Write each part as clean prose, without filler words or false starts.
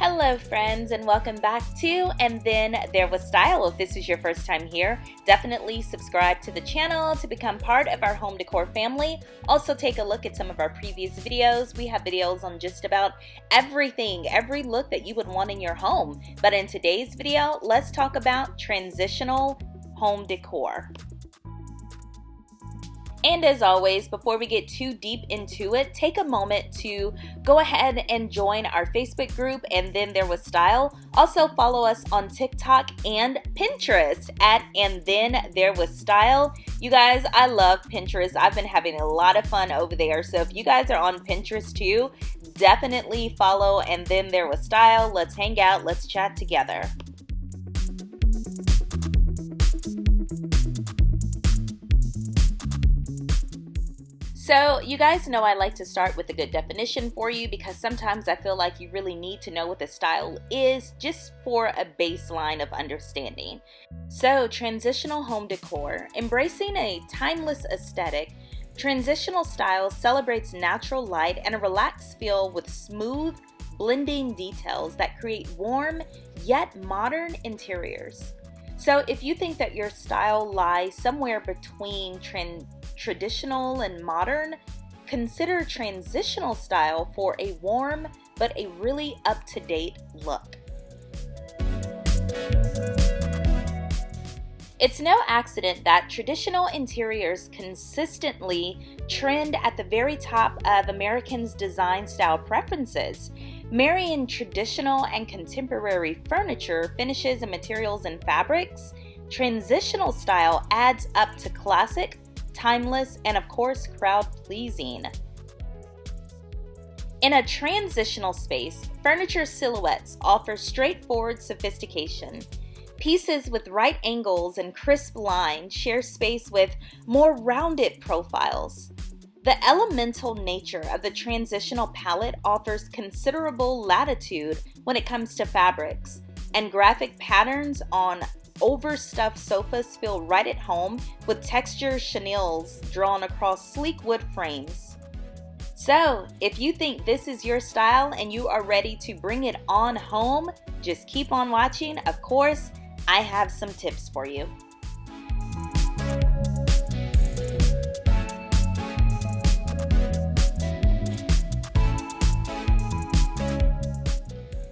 Hello friends, and welcome back to And Then There Was Style. If this is your first time here, definitely subscribe to the channel to become part of our home decor family. Also take a look at some of our previous videos. We have videos on just about everything, every look that you would want in your home. But in today's video, let's talk about transitional home decor. And as always, before we get too deep into it, take a moment to go ahead and join our Facebook group, And Then There Was Style. Also follow us on TikTok and Pinterest at And Then There Was Style. You guys, I love Pinterest. I've been having a lot of fun over there. So if you guys are on Pinterest too, definitely follow And Then There Was Style. Let's hang out. Let's chat together. So you guys know I like to start with a good definition for you because sometimes I feel like you really need to know what the style is just for a baseline of understanding. So transitional home decor, embracing a timeless aesthetic, transitional style celebrates natural light and a relaxed feel with smooth, blending details that create warm yet modern interiors. So if you think that your style lies somewhere between traditional and modern, consider transitional style for a warm but a really up-to-date look. It's no accident that traditional interiors consistently trend at the very top of Americans' design style preferences. Marrying traditional and contemporary furniture, finishes, and materials and fabrics, transitional style adds up to classic, timeless, and of course, crowd-pleasing. In a transitional space, furniture silhouettes offer straightforward sophistication. Pieces with right angles and crisp lines share space with more rounded profiles. The elemental nature of the transitional palette offers considerable latitude when it comes to fabrics, and graphic patterns on overstuffed sofas feel right at home with textured chenilles drawn across sleek wood frames. So, if you think this is your style and you are ready to bring it on home, just keep on watching. Of course, I have some tips for you.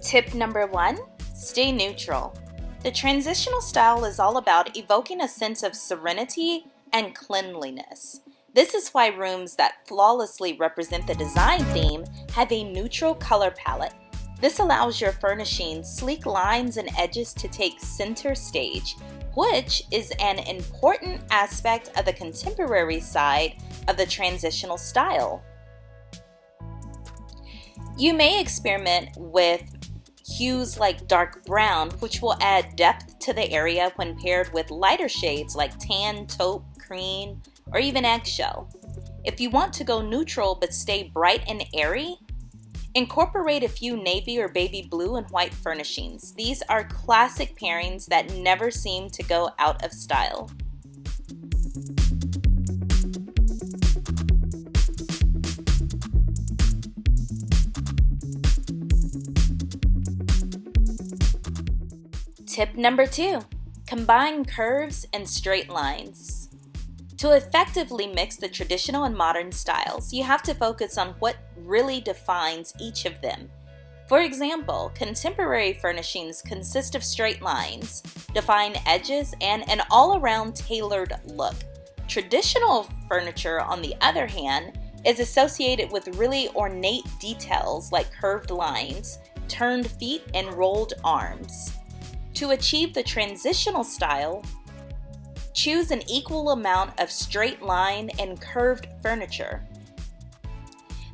Tip number 1, stay neutral. The transitional style is all about evoking a sense of serenity and cleanliness. This is why rooms that flawlessly represent the design theme have a neutral color palette. This allows your furnishings sleek lines and edges to take center stage, which is an important aspect of the contemporary side of the transitional style. You may experiment with hues like dark brown, which will add depth to the area when paired with lighter shades like tan, taupe, cream, or even eggshell. If you want to go neutral but stay bright and airy, incorporate a few navy or baby blue and white furnishings. These are classic pairings that never seem to go out of style. Tip number 2, combine curves and straight lines. To effectively mix the traditional and modern styles, you have to focus on what really defines each of them. For example, contemporary furnishings consist of straight lines, defined edges, and an all-around tailored look. Traditional furniture, on the other hand, is associated with really ornate details like curved lines, turned feet, and rolled arms. To achieve the transitional style, choose an equal amount of straight line and curved furniture.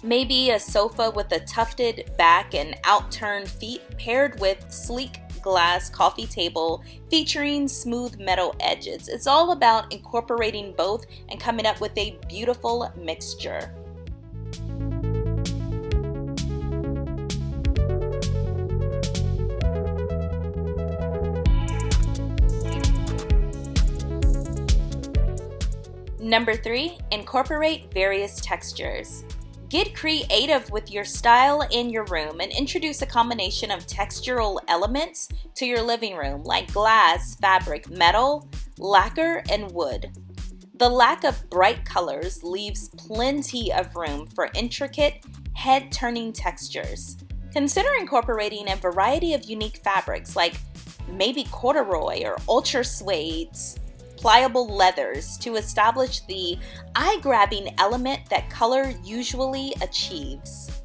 Maybe a sofa with a tufted back and outturned feet paired with sleek glass coffee table featuring smooth metal edges. It's all about incorporating both and coming up with a beautiful mixture. Number 3, incorporate various textures. Get creative with your style in your room and introduce a combination of textural elements to your living room like glass, fabric, metal, lacquer, and wood. The lack of bright colors leaves plenty of room for intricate, head-turning textures. Consider incorporating a variety of unique fabrics like maybe corduroy or ultra suedes, pliable leathers to establish the eye-grabbing element that color usually achieves.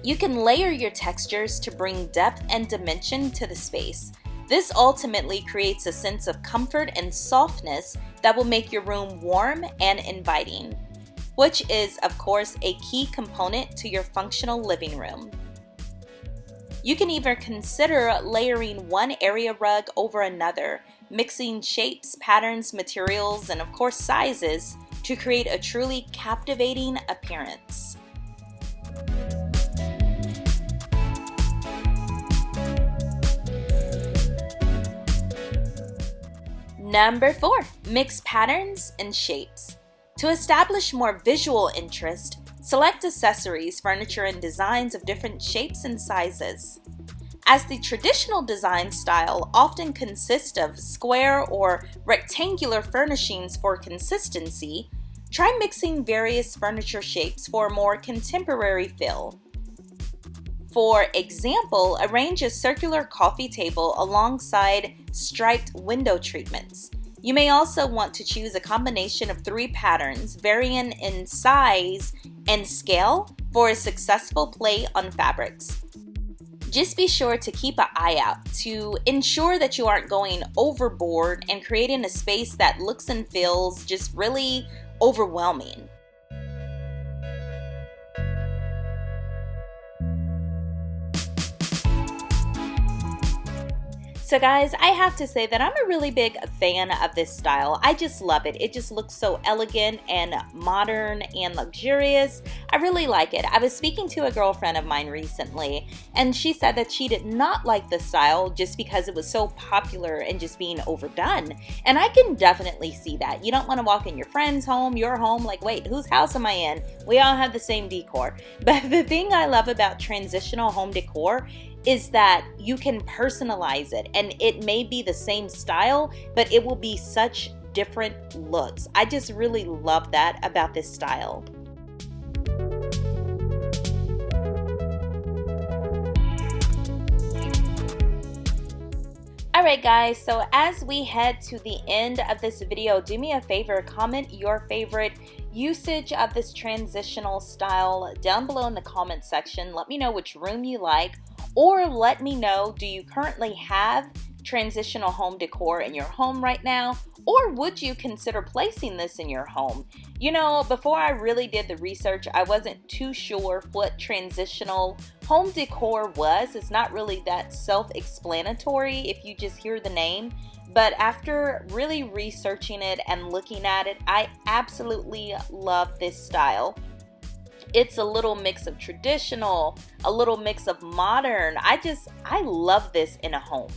You can layer your textures to bring depth and dimension to the space. This ultimately creates a sense of comfort and softness that will make your room warm and inviting, which is, of course, a key component to your functional living room. You can even consider layering one area rug over another, mixing shapes, patterns, materials, and of course sizes to create a truly captivating appearance. Number 4, mix patterns and shapes. To establish more visual interest, select accessories, furniture, and designs of different shapes and sizes. As the traditional design style often consists of square or rectangular furnishings for consistency, try mixing various furniture shapes for a more contemporary feel. For example, arrange a circular coffee table alongside striped window treatments. You may also want to choose a combination of 3 patterns varying in size and scale for a successful play on fabrics. Just be sure to keep an eye out to ensure that you aren't going overboard and creating a space that looks and feels just really overwhelming. So guys, I have to say that I'm a really big fan of this style. I just love it. It just looks so elegant and modern and luxurious. I really like it. I was speaking to a girlfriend of mine recently, and she said that she did not like the style just because it was so popular and just being overdone. And I can definitely see that. You don't want to walk in your friend's home, your home, like, wait, whose house am I in? We all have the same decor. But the thing I love about transitional home decor is that you can personalize it, and it may be the same style, but it will be such different looks. I just really love that about this style. Alright guys, so as we head to the end of this video, do me a favor, comment your favorite usage of this transitional style down below in the comment section. Let me know which room you like, or let me know, do you currently have transitional home decor in your home right now, or would you consider placing this in your home? You know, before I really did the research, I wasn't too sure what transitional home decor was. It's not really that self-explanatory if you just hear the name, but after really researching it and looking at it, I absolutely love this style. It's a little mix of traditional, a little mix of modern. I love this in a home.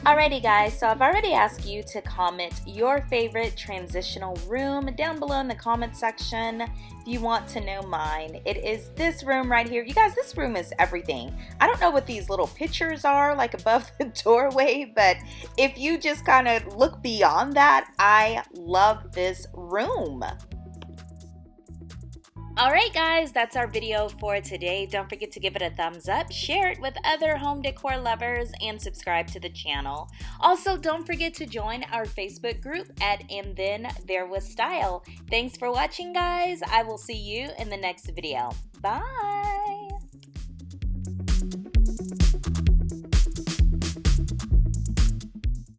Alrighty guys, so I've already asked you to comment your favorite transitional room down below in the comment section. If you want to know mine, it is this room right here. You guys, this room is everything. I don't know what these little pictures are like above the doorway, but if you just kind of look beyond that, I love this room. Alright guys, that's our video for today. Don't forget to give it a thumbs up, share it with other home decor lovers, and subscribe to the channel. Also, don't forget to join our Facebook group at AndThenThereWasStyle. Thanks for watching guys. I will see you in the next video. Bye!